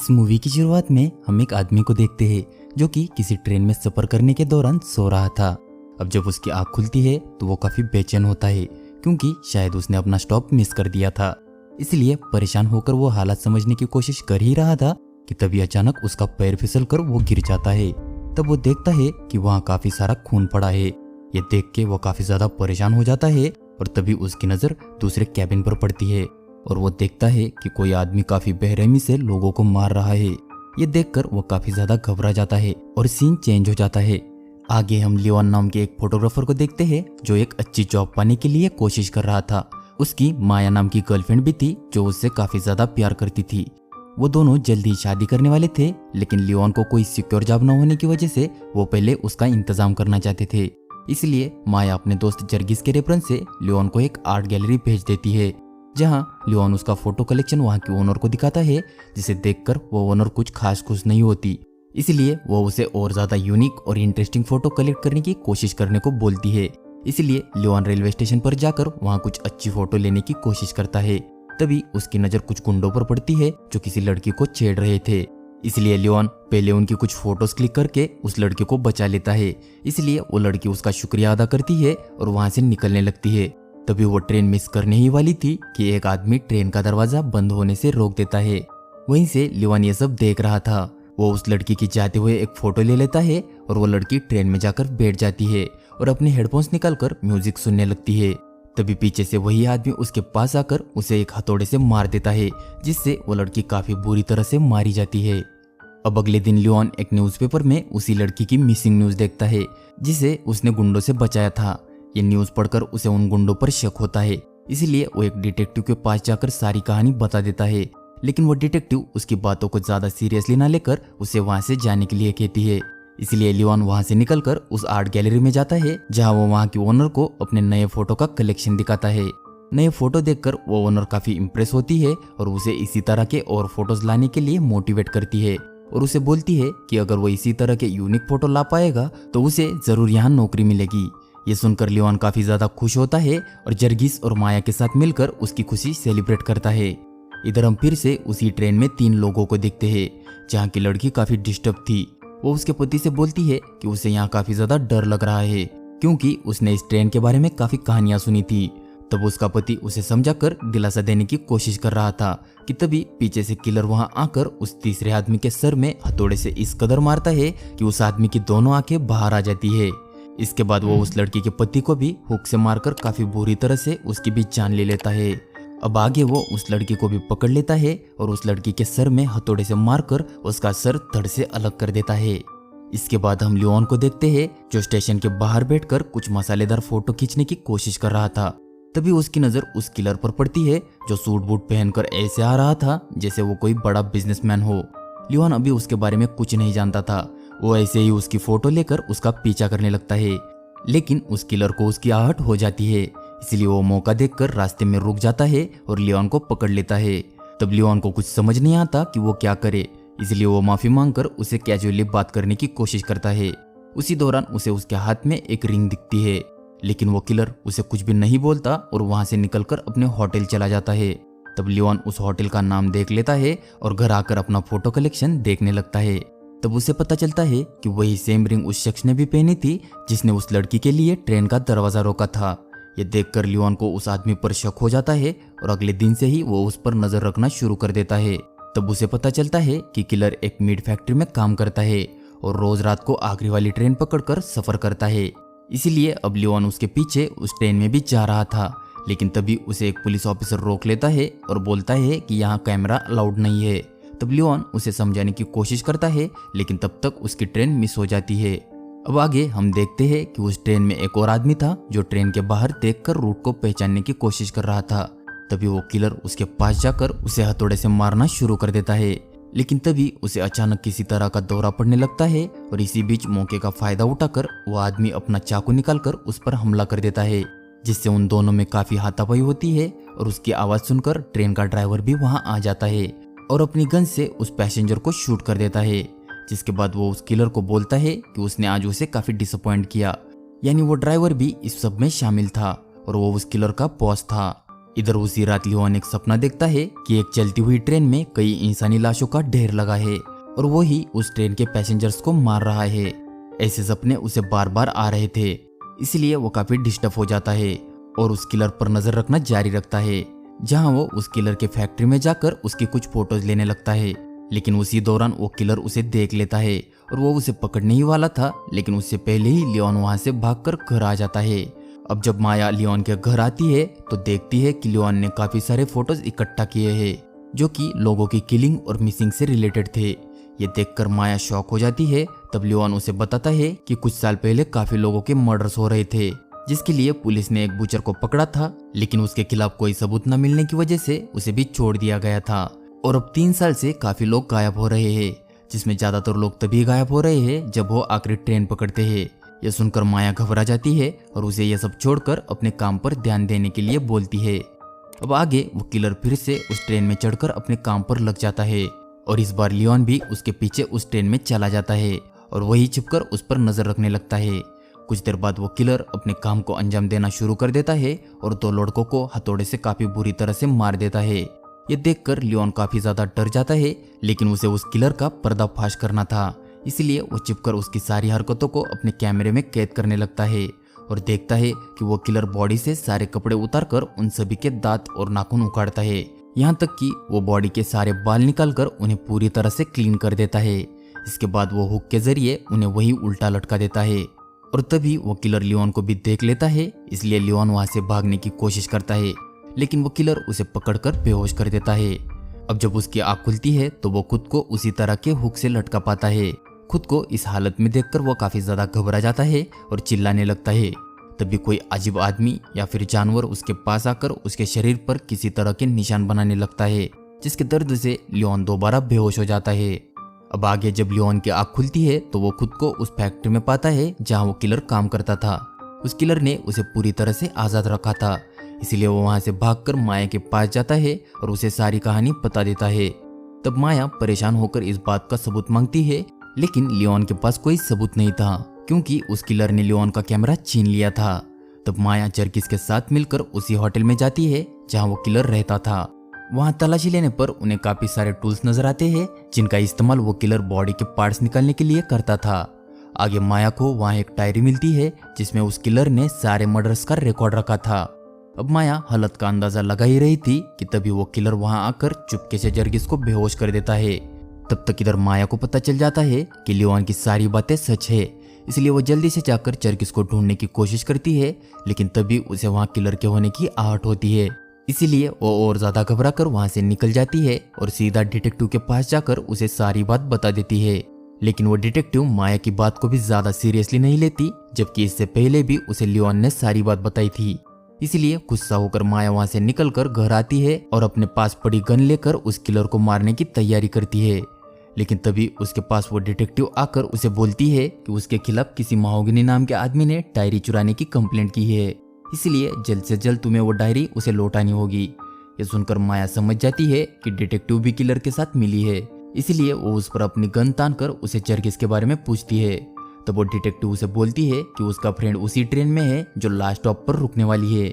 इस मूवी की शुरुआत में हम एक आदमी को देखते हैं जो कि किसी ट्रेन में सफर करने के दौरान सो रहा था। अब जब उसकी आंख खुलती है तो वो काफी बेचैन होता है क्योंकि शायद उसने अपना स्टॉप मिस कर दिया था। इसलिए परेशान होकर वो हालात समझने की कोशिश कर ही रहा था कि तभी अचानक उसका पैर फिसल कर वो गिर जाता है। तब वो देखता है कि वहाँ काफी सारा खून पड़ा है। ये देख के वो काफी ज्यादा परेशान हो जाता है और तभी उसकी नजर दूसरे कैबिन पर पड़ती है और वो देखता है कि कोई आदमी काफी बेरहमी से लोगों को मार रहा है। ये देखकर वो काफी ज्यादा घबरा जाता है और सीन चेंज हो जाता है। आगे हम लियोन नाम के एक फोटोग्राफर को देखते हैं जो एक अच्छी जॉब पाने के लिए कोशिश कर रहा था। उसकी माया नाम की गर्लफ्रेंड भी थी जो उससे काफी ज्यादा प्यार करती थी। वो दोनों जल्दी शादी करने वाले थे, लेकिन लियोन को कोई सिक्योर जॉब न होने की वजह से वो पहले उसका इंतजाम करना चाहते थे। इसलिए माया अपने दोस्त जर्गिस के रेफरेंस से लियोन को एक आर्ट गैलरी भेज देती है जहां लियोन उसका फोटो कलेक्शन वहां के ओनर को दिखाता है, जिसे देखकर वो ओनर कुछ खास खुश नहीं होती। इसलिए वो उसे और ज्यादा यूनिक और इंटरेस्टिंग फोटो कलेक्ट करने की कोशिश करने को बोलती है। इसलिए लियोन रेलवे स्टेशन पर जाकर वहां कुछ अच्छी फोटो लेने की कोशिश करता है। तभी उसकी नजर कुछ गुंडों पर पड़ती है जो किसी लड़की को छेड़ रहे थे। इसलिए लियोन पहले उनकी कुछ फोटोज क्लिक करके उस लड़की को बचा लेता है। इसलिए वो लड़की उसका शुक्रिया अदा करती है और वहां से निकलने लगती है। तभी वो ट्रेन मिस करने ही वाली थी कि एक आदमी ट्रेन का दरवाजा बंद होने से रोक देता है। वहीं से लियोन ये सब देख रहा था। वो उस लड़की की जाते हुए एक फोटो ले लेता है और वो लड़की ट्रेन में जाकर बैठ जाती है और अपने हेडफोन्स निकालकर म्यूजिक सुनने लगती है। तभी पीछे से वही आदमी उसके पास आकर उसे एक हथौड़े से मार देता है, जिससे वो लड़की काफी बुरी तरह से मारी जाती है। अब अगले दिन लियोन एक न्यूज़पेपर में उसी लड़की की मिसिंग न्यूज देखता है जिसे उसने गुंडों से बचाया था। ये न्यूज पढ़कर उसे उन गुंडों पर शक होता है, इसलिए वो एक डिटेक्टिव के पास जाकर सारी कहानी बता देता है। लेकिन वो डिटेक्टिव उसकी बातों को ज्यादा सीरियसली ना लेकर उसे वहां से जाने के लिए कहती है। इसलिए लियोन वहां से निकलकर उस आर्ट गैलरी में जाता है जहां वो वहां के ओनर को अपने नए फोटो का कलेक्शन दिखाता है। नए फोटो देखकर वो ओनर काफी इम्प्रेस होती है और उसे इसी तरह के और फोटोज लाने के लिए मोटिवेट करती है और उसे बोलती है कि अगर वो इसी तरह के यूनिक फोटो ला पाएगा तो उसे जरूर यहाँ नौकरी मिलेगी। ये सुनकर लियोन काफी ज्यादा खुश होता है और जर्गिस और माया के साथ मिलकर उसकी खुशी सेलिब्रेट करता है। इधर हम फिर से उसी ट्रेन में 3 लोगों को देखते हैं जहाँ की लड़की काफी डिस्टर्ब थी। वो उसके पति से बोलती है कि उसे यहाँ काफी ज्यादा डर लग रहा है क्योंकि उसने इस ट्रेन के बारे में काफी कहानियां सुनी थी। तब उसका पति उसे समझाकर दिलासा देने की कोशिश कर रहा था कि तभी पीछे से किलर वहां आकर उस तीसरे आदमी के सर में हथौड़े से इस कदर मारता है कि उस आदमी की दोनों आंखें बाहर आ जाती है। इसके बाद वो उस लड़की के पति को भी हुक से मारकर काफी बुरी तरह से उसकी भी जान ले लेता है। अब आगे वो उस लड़की को भी पकड़ लेता है और उस लड़की के सर में हथौड़े से मारकर उसका सर धड़ से अलग कर देता है। इसके बाद हम लियोन को देखते हैं जो स्टेशन के बाहर बैठकर कुछ मसालेदार फोटो खींचने की कोशिश कर रहा था। तभी उसकी नजर उस किलर पर पड़ती है जो सूट बूट पहनकर ऐसे आ रहा था जैसे वो कोई बड़ा बिजनेसमैन हो। लियोन अभी उसके बारे में कुछ नहीं जानता था। वो ऐसे ही उसकी फोटो लेकर उसका पीछा करने लगता है, लेकिन उस किलर को उसकी आहट हो जाती है। इसलिए वो मौका देखकर रास्ते में रुक जाता है और लियोन को पकड़ लेता है। तब लियोन को कुछ समझ नहीं आता कि वो क्या करे, इसलिए वो माफी मांगकर उसे कैजुअली बात करने की कोशिश करता है। उसी दौरान उसे उसके हाथ में एक रिंग दिखती है, लेकिन वो किलर उसे कुछ भी नहीं बोलता और वहां से निकलकर अपने होटल चला जाता है। तब लियोन उस होटल का नाम देख लेता है और घर आकर अपना फोटो कलेक्शन देखने लगता है। तब उसे पता चलता है कि वही सेम रिंग उस शख्स ने भी पहनी थी जिसने उस लड़की के लिए ट्रेन का दरवाजा रोका था। ये देखकर लियोन को उस आदमी पर शक हो जाता है और अगले दिन से ही वो उस पर नजर रखना शुरू कर देता है। तब उसे पता चलता है कि किलर एक मीट फैक्ट्री में काम करता है और रोज रात को आखिरी वाली ट्रेन पकड़कर सफर करता है। इसीलिए अब लियोन उसके पीछे उस ट्रेन में भी जा रहा था, लेकिन तभी उसे एक पुलिस ऑफिसर रोक लेता है और बोलता है कि यहाँ कैमरा अलाउड नहीं है। तब लियोन उसे समझाने की कोशिश करता है, लेकिन तब तक उसकी ट्रेन मिस हो जाती है। अब आगे हम देखते हैं कि उस ट्रेन में एक और आदमी था जो ट्रेन के बाहर देखकर रूट को पहचानने की कोशिश कर रहा था। तभी वो किलर उसके पास जाकर उसे हथौड़े से मारना शुरू कर देता है, लेकिन तभी उसे अचानक किसी तरह का दौरा पड़ने लगता है और इसी बीच मौके का फायदा उठाकर वो आदमी अपना चाकू निकालकर उस पर हमला कर देता है, जिससे उन दोनों में काफी हाथापाई होती है और उसकी आवाज सुनकर ट्रेन का ड्राइवर भी वहां आ जाता है और अपनी गन से उस पैसेंजर को शूट कर देता है। जिसके बाद वो उस किलर को बोलता है कि उसने आज उसे काफी डिसअपॉइंट किया, यानी वो ड्राइवर भी इस सब में शामिल था और वो उस किलर का बॉस था। इधर उसी रात लियोन एक सपना देखता है कि एक चलती हुई ट्रेन में कई इंसानी लाशों का ढेर लगा है और वो ही उस ट्रेन के पैसेंजर्स को मार रहा है। ऐसे सपने उसे बार बार आ रहे थे, इसलिए वो काफी डिस्टर्ब हो जाता है और उस किलर पर नजर रखना जारी रखता है, जहां वो उस किलर के फैक्ट्री में जाकर उसकी कुछ फोटोज लेने लगता है। लेकिन उसी दौरान वो किलर उसे देख लेता है और वो उसे पकड़ने ही वाला था, लेकिन उससे पहले ही लियोन वहां से भागकर घर आ जाता है। अब जब माया लियोन के घर आती है तो देखती है कि लियोन ने काफी सारे फोटोज इकट्ठा किए हैं जो कि लोगों की किलिंग और मिसिंग से रिलेटेड थे। ये देखकर माया शॉक हो जाती है। तब लियोन उसे बताता है कि कुछ साल पहले काफी लोगों के मर्डर्स हो रहे थे, जिसके लिए पुलिस ने एक बूचर को पकड़ा था, लेकिन उसके खिलाफ कोई सबूत न मिलने की वजह से उसे भी छोड़ दिया गया था। और अब 3 साल से काफी लोग गायब हो रहे हैं, जिसमें ज्यादातर लोग तभी गायब हो रहे हैं जब वो आखिरी ट्रेन पकड़ते हैं। यह सुनकर माया घबरा जाती है और उसे यह सब छोड़कर अपने काम पर ध्यान देने के लिए बोलती है। अब आगे वो किलर फिर से उस ट्रेन में चढ़कर अपने काम पर लग जाता है और इस बार लियोन भी उसके पीछे उस ट्रेन में चला जाता है और वही छिपकर उस पर नजर रखने लगता है। कुछ देर बाद वो किलर अपने काम को अंजाम देना शुरू कर देता है और 2 लड़कों को हथौड़े से काफी बुरी तरह से मार देता है। ये देखकर लियोन काफी ज्यादा डर जाता है, लेकिन उसे उस किलर का पर्दाफाश करना था, इसलिए वो छिपकर उसकी सारी हरकतों को अपने कैमरे में कैद करने लगता है और देखता है कि वो किलर बॉडी से सारे कपड़े उतारकर उन सभी के दांत और नाखून उखाड़ता है, यहाँ तक कि वो बॉडी के सारे बाल निकालकर उन्हें पूरी तरह से क्लीन कर देता है। इसके बाद वो हुक के जरिए उन्हें वही उल्टा लटका देता है और तभी वो किलर लियोन को भी देख लेता है, इसलिए लियोन वहां से भागने की कोशिश करता है, लेकिन वो किलर उसे पकड़कर बेहोश कर देता है। अब जब उसकी आंख खुलती है तो वो खुद को उसी तरह के हुक से लटका पाता है। खुद को इस हालत में देखकर वो काफी ज्यादा घबरा जाता है और चिल्लाने लगता है। तभी कोई अजीब आदमी या फिर जानवर उसके पास आकर उसके शरीर पर किसी तरह के निशान बनाने लगता है, जिसके दर्द से लियोन दोबारा बेहोश हो जाता है। अब आगे जब लियोन की आंख खुलती है तो वो खुद को उस फैक्ट्री में पाता है जहां वो किलर काम करता था। उस किलर ने उसे पूरी तरह से आजाद रखा था, इसलिए वो वहां से भागकर माया के पास जाता है और उसे सारी कहानी बता देता है। तब माया परेशान होकर इस बात का सबूत मांगती है, लेकिन लियोन के पास कोई सबूत नहीं था क्योंकि उस किलर ने लियोन का कैमरा छीन लिया था। तब माया जर्किस के साथ मिलकर उसी होटल में जाती है जहां वो किलर रहता था। वहां तलाशी लेने पर उन्हें काफी सारे टूल्स नजर आते हैं जिनका इस्तेमाल वो किलर बॉडी के पार्ट्स निकालने के लिए करता था। आगे माया को वहां एक डायरी मिलती है जिसमें उस किलर ने सारे मर्डर्स का रिकॉर्ड रखा था। अब माया हालत का अंदाजा लगा ही रही थी कि तभी वो किलर वहां आकर चुपके से जर्किस को बेहोश कर देता है। तब तक इधर माया को पता चल जाता है कि लियोन की सारी बातें सच है, इसलिए वो जल्दी से जाकर जर्किस को ढूंढने की कोशिश करती है, लेकिन तभी उसे वहां किलर के होने की आहट होती है, इसीलिए वो और ज्यादा घबरा कर वहां से निकल जाती है और सीधा डिटेक्टिव के पास जाकर उसे सारी बात बता देती है। लेकिन वो डिटेक्टिव माया की बात को भी ज्यादा सीरियसली नहीं लेती, जबकि इससे पहले भी उसे लियोन ने सारी बात बताई थी। इसलिए गुस्सा होकर माया वहां से निकलकर घर आती है और अपने पास पड़ी गन लेकर उस किलर को मारने की तैयारी करती है। लेकिन तभी उसके पास वो डिटेक्टिव आकर उसे बोलती है कि उसके खिलाफ किसी महोगनी नाम के आदमी ने डायरी चुराने की कंप्लेंट की है, इसलिए जल्द से जल्द तुम्हें वो डायरी उसे लौटानी होगी। ये सुनकर माया समझ जाती है कि डिटेक्टिव भी किलर के साथ मिली है, इसलिए वो उस पर अपनी गन तानकर उसे जर्किस के बारे में पूछती है। तब वो डिटेक्टिव उसे बोलती है कि उसका फ्रेंड उसी ट्रेन में है जो लास्ट स्टॉप पर रुकने वाली है।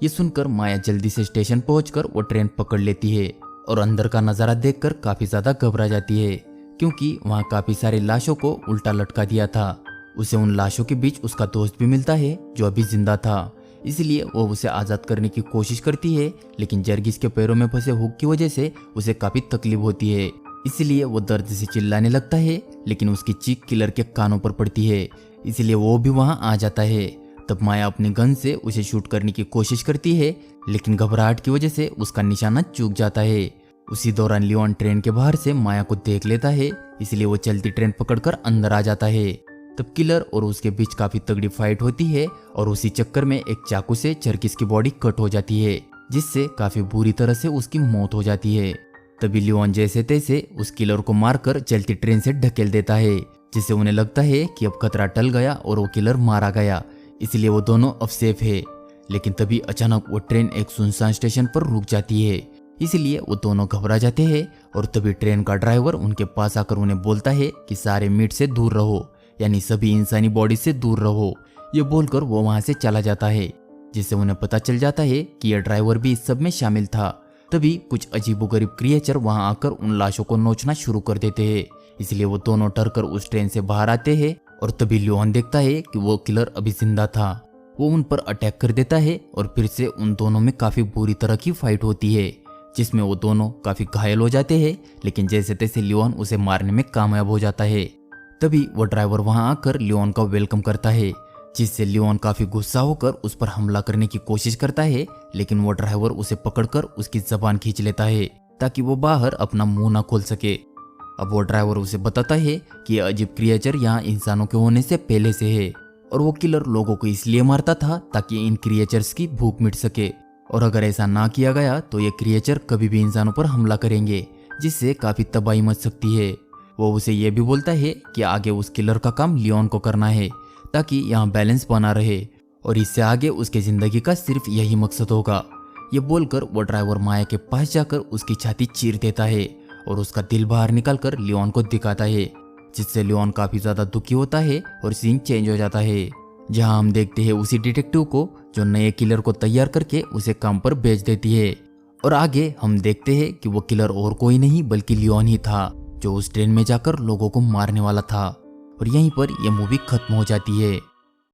ये सुनकर माया जल्दी से स्टेशन पहुंचकर वो ट्रेन पकड़ लेती है और अंदर का नजारा देखकर काफी ज्यादा घबरा जाती है, क्योंकि वहाँ काफी सारी लाशों को उल्टा लटका दिया था। उसे उन लाशों के बीच उसका दोस्त भी मिलता है जो अभी जिंदा था, इसलिए वो उसे आजाद करने की कोशिश करती है, लेकिन जर्किस के पैरों में फंसे हुक की वजह से उसे काफी तकलीफ होती है, इसलिए वो दर्द से चिल्लाने लगता है, लेकिन उसकी चीख किलर के कानों पर पड़ती है, इसलिए वो भी वहां आ जाता है। तब माया अपनी गन से उसे शूट करने की कोशिश करती है, लेकिन घबराहट की वजह से उसका निशाना चूक जाता है। उसी दौरान लियोन ट्रेन के बाहर से माया को देख लेता है, इसलिए वो चलती ट्रेन पकड़कर अंदर आ जाता है। तब किलर और उसके बीच काफी तगड़ी फाइट होती है और उसी चक्कर में एक चाकू से जर्किस की बॉडी कट हो जाती है, जिससे काफी बुरी तरह से उसकी मौत हो जाती है। तभी लियोन जैसे तैसे उस किलर को मारकर चलती ट्रेन से ढकेल देता है, जिससे उन्हें लगता है कि अब खतरा टल गया और वो किलर मारा गया, इसलिए वो दोनों अब सेफ है। लेकिन तभी अचानक वो ट्रेन एक सुनसान स्टेशन पर रुक जाती है, इसलिए वो दोनों घबरा जाते हैं और तभी ट्रेन का ड्राइवर उनके पास आकर उन्हें बोलता है कि सारे मीट से दूर रहो, यानी सभी इंसानी बॉडी से दूर रहो। ये बोलकर वो वहां से चला जाता है। जिससे उन्हें पता चल जाता है कि यह ड्राइवर भी इस सब में शामिल था। तभी कुछ अजीबोगरीब क्रिएचर वहां आकर उन लाशों को नोचना शुरू कर देते हैं, इसलिए वो दोनों डर कर उस ट्रेन से बाहर आते हैं। और तभी लियोन देखता है कि वो किलर अभी जिंदा था। वो उन पर अटैक कर देता है और फिर से उन दोनों में काफी बुरी तरह की फाइट होती है, जिसमें वो दोनों काफी घायल हो जाते हैं, लेकिन जैसे तैसे लियोन उसे मारने में कामयाब हो जाता है। तभी वो ड्राइवर वहां आकर लियोन का वेलकम करता है, जिससे लियोन काफी गुस्सा होकर उस पर हमला करने की कोशिश करता है, लेकिन वो ड्राइवर उसे पकड़कर उसकी जबान खींच लेता है ताकि वो बाहर अपना मुंह ना खोल सके। अब वो ड्राइवर उसे बताता है कि यह अजीब क्रिएचर यहाँ इंसानों के होने से पहले से है, और वो किलर लोगों को इसलिए मारता था ताकि इन क्रिएचर्स की भूख मिट सके, और अगर ऐसा ना किया गया तो ये क्रिएचर कभी भी इंसानों पर हमला करेंगे, जिससे काफी तबाही मच सकती है। वो उसे ये भी बोलता है कि आगे उस किलर का काम लियोन को करना है ताकि यहाँ बैलेंस बना रहे, और इससे आगे उसके जिंदगी का सिर्फ यही मकसद होगा। ये बोलकर वो ड्राइवर माया के पास जाकर उसकी छाती चीर देता है और उसका दिल बाहर निकालकर लियोन को दिखाता है, जिससे लियोन काफी ज्यादा दुखी होता है और सीन चेंज हो जाता है, जहां हम देखते हैं उसी डिटेक्टिव को जो नए किलर को तैयार करके उसे काम पर भेज देती है। और आगे हम देखते हैं कि वो किलर और कोई नहीं बल्कि लियोन ही था, जो उस ट्रेन में जाकर लोगों को मारने वाला था। और यहीं पर यह मूवी खत्म हो जाती है।